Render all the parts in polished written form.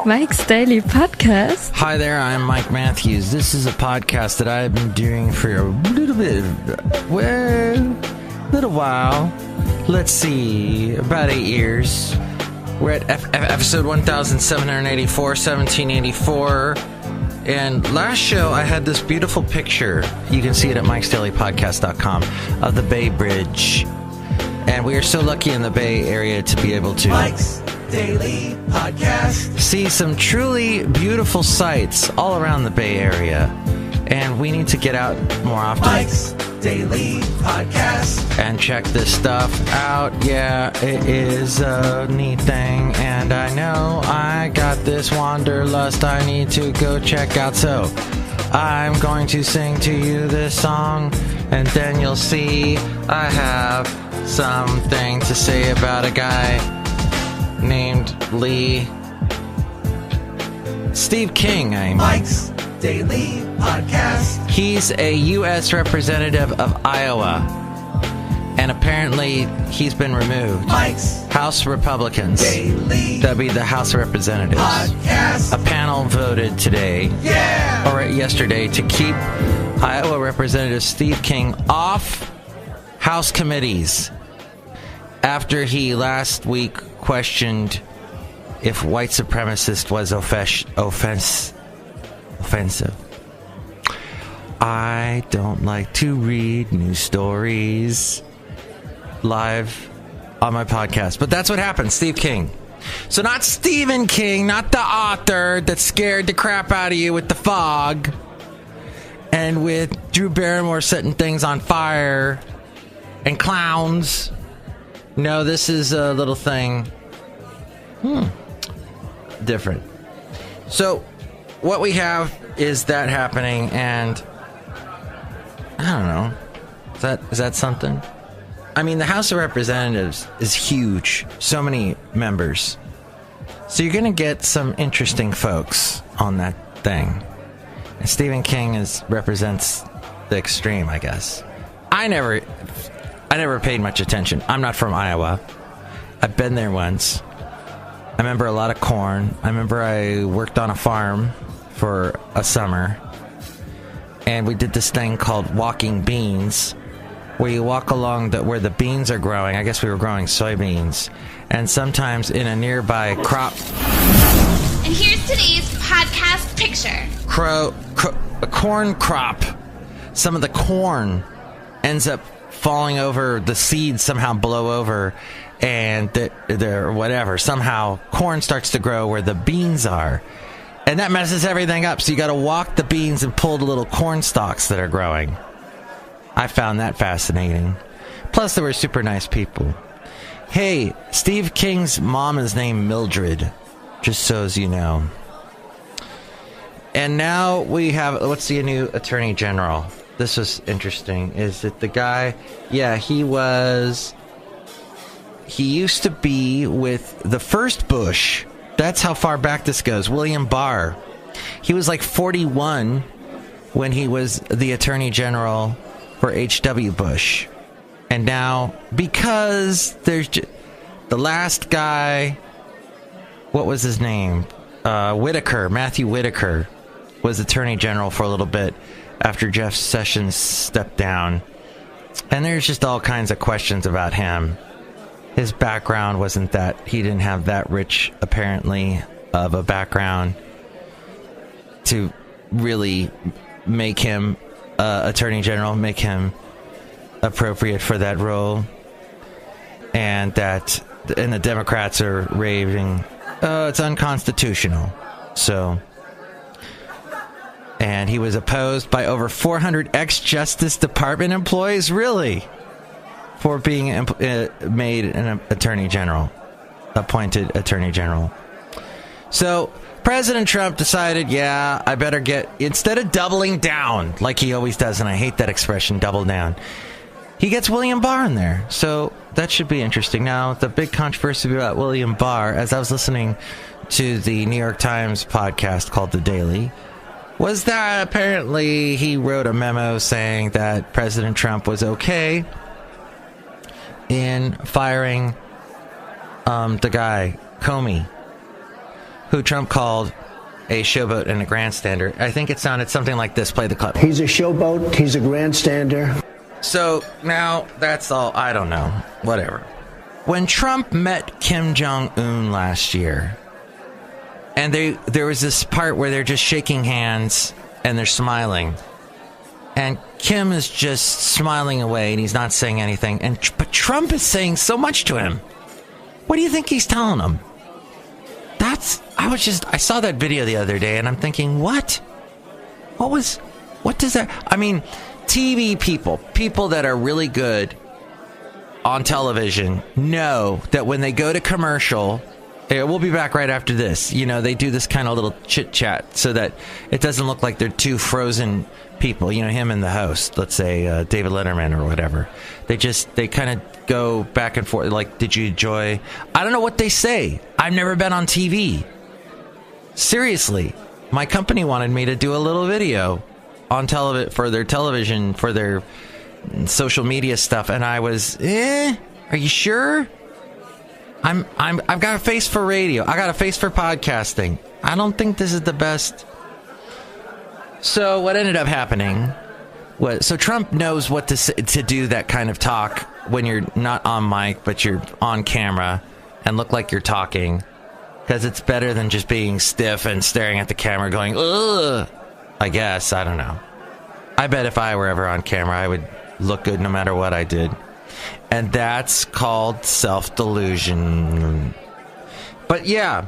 Mike's Daily Podcast. Hi there, I'm Mike Matthews. This is a podcast that I've been doing for a little while. Let's see, about 8 years. We're at episode 1784, 1784. And last show, I had this beautiful picture. You can see it at mikesdailypodcast.com of the Bay Bridge. And we are so lucky in the Bay Area to be able to Mike's Daily Podcast. See some truly beautiful sights all around the Bay Area. And we need to get out more often. Mike's Daily Podcast. And check this stuff out. Yeah, it is a neat thing. And I know I got this wanderlust I need to go check out. So I'm going to sing to you this song. And then you'll see I have something to say about a guy named Lee. Steve King, Mike's Daily Podcast. He's a U.S. representative of Iowa. And apparently he's been removed. Mike's House Republicans. Daily. That'd be the House of Representatives. Podcast. A panel voted today. Yeah. Or yesterday to keep Iowa Representative Steve King off House committees after he last week questioned if white supremacist was offensive. I don't like to read news stories live on my podcast, but that's what happened. Steve King. So not Stephen King, not the author that scared the crap out of you with The Fog and with Drew Barrymore setting things on fire and clowns. No, this is a little thing different. So what we have is that happening, and I don't know. Is that something? I mean, the House of Representatives is huge. So many members. So you're going to get some interesting folks on that thing. And Stephen King represents the extreme, I guess. I never paid much attention. I'm not from Iowa. I've been there once. I remember a lot of corn. I remember I worked on a farm for a summer. And we did this thing called walking beans, where you walk along where the beans are growing. I guess we were growing soybeans. And sometimes in a nearby crop. And here's today's podcast picture. A corn crop. Some of the corn ends up falling over, the seeds somehow blow over, and they're whatever. Somehow corn starts to grow where the beans are. And that messes everything up. So you got to walk the beans and pull the little corn stalks that are growing. I found that fascinating. Plus, there were super nice people. Hey, Steve King's mom is named Mildred, just so as you know. And now we have, let's see, a new attorney general. This was interesting. Is it the guy? Yeah, he used to be with the first Bush. That's how far back this goes. William Barr. He was like 41 when he was the attorney general for H.W. Bush. And now, because there's the last guy, what was his name? Matthew Whitaker was attorney general for a little bit after Jeff Sessions stepped down. And there's just all kinds of questions about him. His background wasn't that, he didn't have that rich, apparently, of a background to really make him attorney general, make him appropriate for that role. And the Democrats are raving, it's unconstitutional. So, and he was opposed by over 400 ex-Justice Department employees, really, for being made an attorney general, appointed attorney general. So President Trump decided, I better instead of doubling down like he always does, and I hate that expression, double down, he gets William Barr in there. So that should be interesting. Now, the big controversy about William Barr, as I was listening to the New York Times podcast called The Daily, was that apparently he wrote a memo saying that President Trump was okay in firing the guy, Comey, who Trump called a showboat and a grandstander. I think it sounded something like this. Play the clip. He's a showboat. He's a grandstander. So now that's all. I don't know. Whatever. When Trump met Kim Jong-un last year, and there was this part where they're just shaking hands and they're smiling, and Kim is just smiling away and he's not saying anything, but Trump is saying so much to him. What do you think he's telling him? I saw that video the other day and I'm thinking, what does that, I mean, TV people that are really good on television know that when they go to commercial, we'll be back right after this. You know, they do this kind of little chit chat so that it doesn't look like they're two frozen people, you know, him and the host, let's say David Letterman or whatever. They kind of go back and forth. Like, did you enjoy? I don't know what they say. I've never been on TV. Seriously, my company wanted me to do a little video on for their television, for their social media stuff, and I was, are you sure? I've got a face for radio. I got a face for podcasting. I don't think this is the best. So what ended up happening was, so Trump knows what to do that kind of talk when you're not on mic, but you're on camera and look like you're talking, because it's better than just being stiff and staring at the camera going, ugh, I guess. I don't know. I bet if I were ever on camera, I would look good no matter what I did. And that's called self-delusion. But yeah,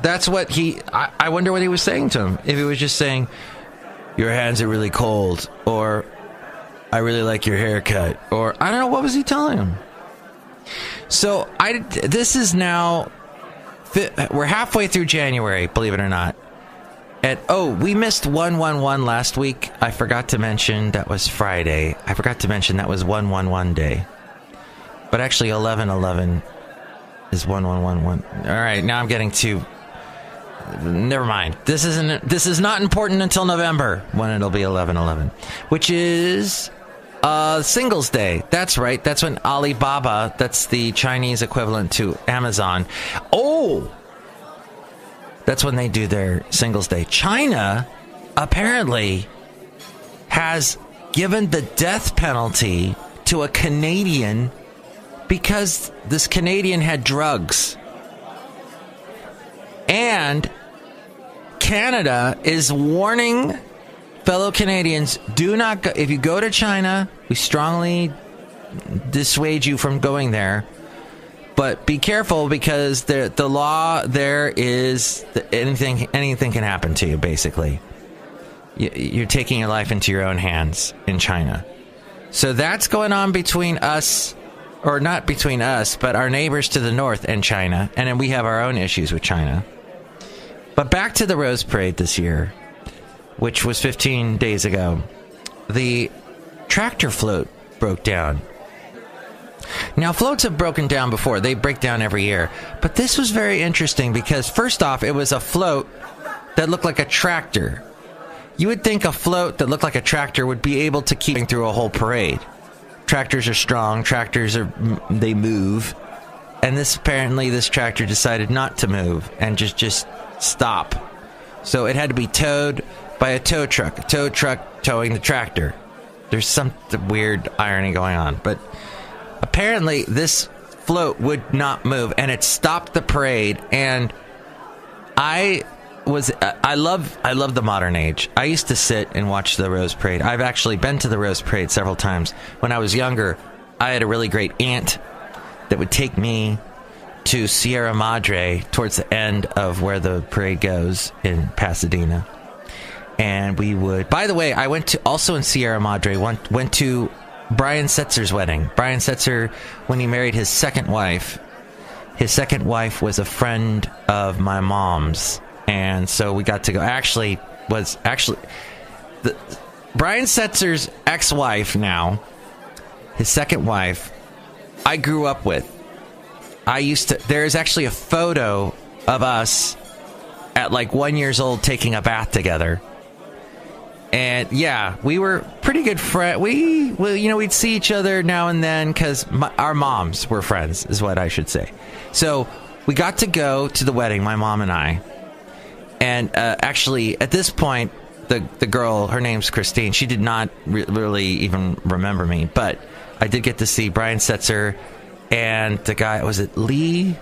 that's what I wonder what he was saying to him. If he was just saying, your hands are really cold, or I really like your haircut, or I don't know, what was he telling him? So this is now, we're halfway through January, believe it or not. We missed 111 last week. I forgot to mention that was Friday. I forgot to mention that was 111 day. But actually 11/11 is 1111. All right, now I'm getting to, never mind. This is not important until November when it'll be 11/11, which is Singles Day. That's right. That's when Alibaba, that's the Chinese equivalent to Amazon. That's when they do their Singles Day. China apparently has given the death penalty to a Canadian because this Canadian had drugs. And Canada is warning fellow Canadians, do not go. If you go to China, we strongly dissuade you from going there. But be careful, because the law there is anything can happen to you, basically. You're taking your life into your own hands in China. So that's going on between us, or not between us, but our neighbors to the north and China. And then we have our own issues with China. But back to the Rose Parade this year, which was 15 days ago. The tractor float broke down. Now, floats have broken down before. They break down every year. But this was very interesting because, first off, it was a float that looked like a tractor. You would think a float that looked like a tractor would be able to keep through a whole parade. Tractors are strong. They move. And this tractor decided not to move and just stop. So it had to be towed by a tow truck towing the tractor. There's some weird irony going on, but apparently this float would not move, and it stopped the parade. And I love the modern age. I used to sit and watch the Rose Parade. I've actually been to the Rose Parade several times. When I was younger, I had a really great aunt that would take me to Sierra Madre towards the end of where the parade goes in Pasadena. And we would, by the way, I went to, also in Sierra Madre, went to Brian Setzer's wedding. Brian Setzer, when he married his second wife was a friend of my mom's. And so we got to go. Brian Setzer's ex-wife now, his second wife, I grew up with. There's actually a photo of us at like 1 year old taking a bath together. And yeah, we were pretty good friends. We'd see each other now and then because our moms were friends, is what I should say. So we got to go to the wedding, my mom and I. And actually, at this point, the girl, her name's Christine, she did not really even remember me. But I did get to see Brian Setzer and the guy, was it Lee?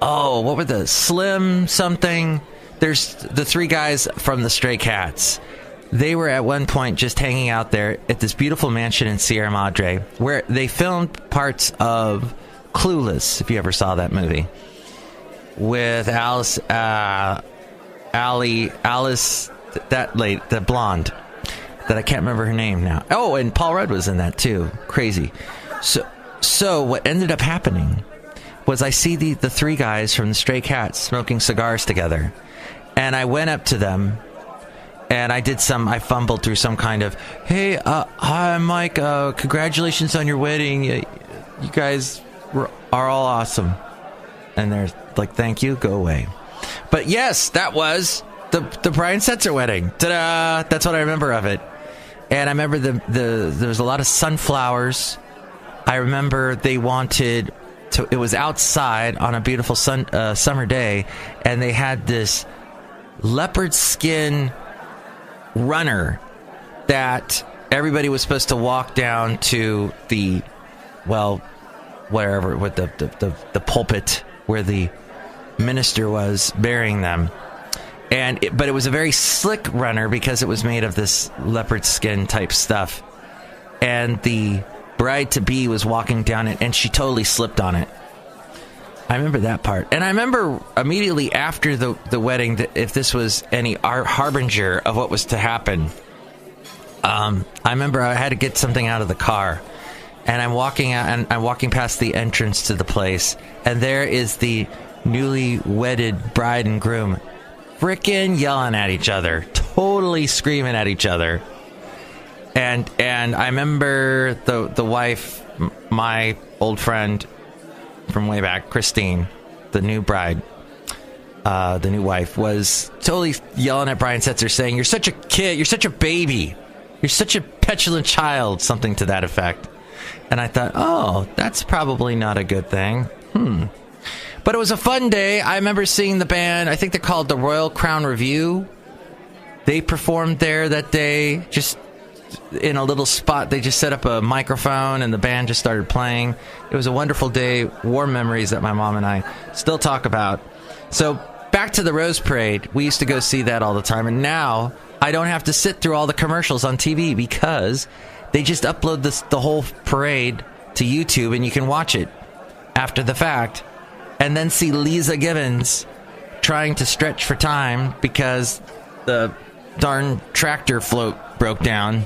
Oh, what were the Slim something? There's the three guys from the Stray Cats. They were at one point just hanging out there at this beautiful mansion in Sierra Madre where they filmed parts of Clueless, if you ever saw that movie, with Alice, that lady, the blonde, that I can't remember her name now. Oh, and Paul Rudd was in that too. Crazy. So what ended up happening was I see the three guys from the Stray Cats smoking cigars together. And I went up to them and I fumbled through some kind of, hey, hi, Mike, congratulations on your wedding. You guys are all awesome. And they're like, thank you, go away. But yes, that was the Brian Setzer wedding. Ta-da! That's what I remember of it. And I remember there was a lot of sunflowers. I remember they wanted to, it was outside on a beautiful summer day, and they had this leopard skin runner that everybody was supposed to walk down to the, well, wherever, with the pulpit where the minister was burying them. But it was a very slick runner because it was made of this leopard skin type stuff. And the bride-to-be was walking down it, and she totally slipped on it. I remember that part. And I remember immediately after the wedding, that if this was any harbinger of what was to happen, I remember I had to get something out of the car. And I'm walking out, and I'm walking past the entrance to the place, and there is the newly wedded bride and groom frickin' yelling at each other, totally screaming at each other. And I remember the wife, my old friend from way back, Christine, the new bride, the new wife, was totally yelling at Brian Setzer, saying, "You're such a kid, you're such a baby, you're such a petulant child," something to that effect. And I thought, oh, that's probably not a good thing. But it was a fun day. I remember seeing the band, I think they're called the Royal Crown Review. They performed there that day, just in a little spot. They just set up a microphone and the band just started playing. It was a wonderful day, warm memories that my mom and I still talk about. So back to the Rose Parade. We used to go see that all the time, and now I don't have to sit through all the commercials on TV because they just upload the whole parade to YouTube, and you can watch it after the fact and then see Lisa Gibbons trying to stretch for time because the darn tractor float broke down.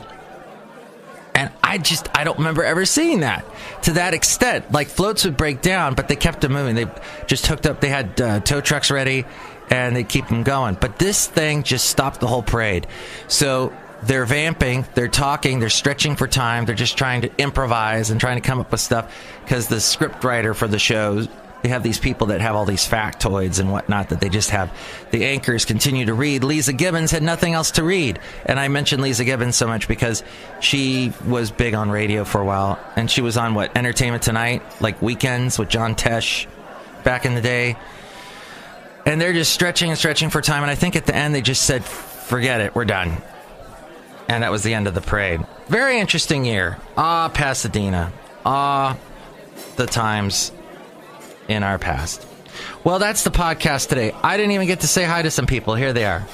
And I don't remember ever seeing that to that extent. Like, floats would break down, but they kept them moving. They just hooked up. They had tow trucks ready, and they'd keep them going. But this thing just stopped the whole parade. So they're vamping, they're talking, they're stretching for time. They're just trying to improvise and trying to come up with stuff because the script writer for the show, they have these people that have all these factoids and whatnot that they just have. The anchors continue to read. Lisa Gibbons had nothing else to read. And I mentioned Lisa Gibbons so much because she was big on radio for a while. And she was on, Entertainment Tonight, like weekends with John Tesh back in the day. And they're just stretching and stretching for time. And I think at the end they just said, forget it, we're done. And that was the end of the parade. Very interesting year. Pasadena. The times in our past. Well, that's the podcast today. I didn't even get to say hi to some people. Here they are.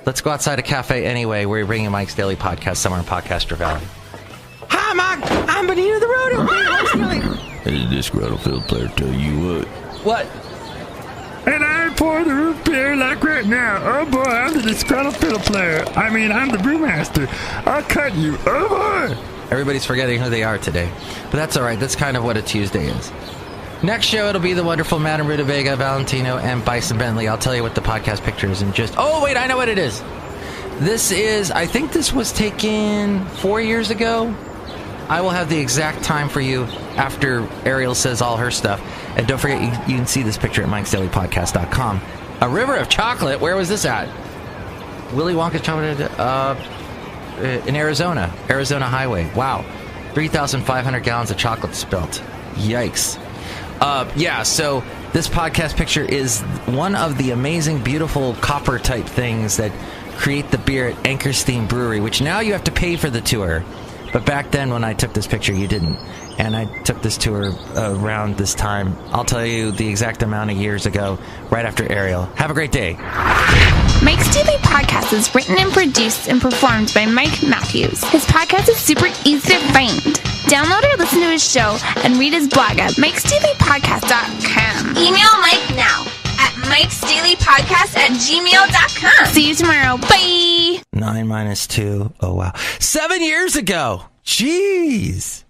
Let's go outside a Café Anyway, where we bring you Mike's Daily Podcast somewhere in Podcaster Valley. Hi, Mike. I'm Benita the Rootabega. Hey, Disgruntled Fiddle Player, tell you What? And I pour the root beer like right now. Oh boy, I'm the Disgruntled Fiddle Player. I mean, I'm the Brewmaster. I'll cut you. Oh boy. Everybody's forgetting who they are today. But that's all right. That's kind of what a Tuesday is. Next show, it'll be the wonderful Madame Rootabega, Valentino, and Bison Bentley. I'll tell you what the podcast picture is in just... Oh, wait, I know what it is. This is... I think this was taken 4 years ago. I will have the exact time for you after Ariel says all her stuff. And don't forget, you can see this picture at mikesdailypodcast.com. A river of chocolate. Where was this at? Willy Wonka's chocolate... in Arizona. Arizona Highway. Wow. 3,500 gallons of chocolate spilt. Yikes. So This podcast picture is one of the amazing, beautiful copper-type things that create the beer at Anchor Steam Brewery, which now you have to pay for the tour. But back then, when I took this picture, you didn't. And I took this tour around this time. I'll tell you the exact amount of years ago, right after Ariel. Have a great day. Mike's Daily Podcast is written and produced and performed by Mike Matthews. His podcast is super easy to find. Download or listen to his show and read his blog at mikesdailypodcast.com. Email Mike now at mikesdailypodcast@gmail.com. See you tomorrow. Bye. 9 minus 2. Oh, wow. 7 years ago. Jeez.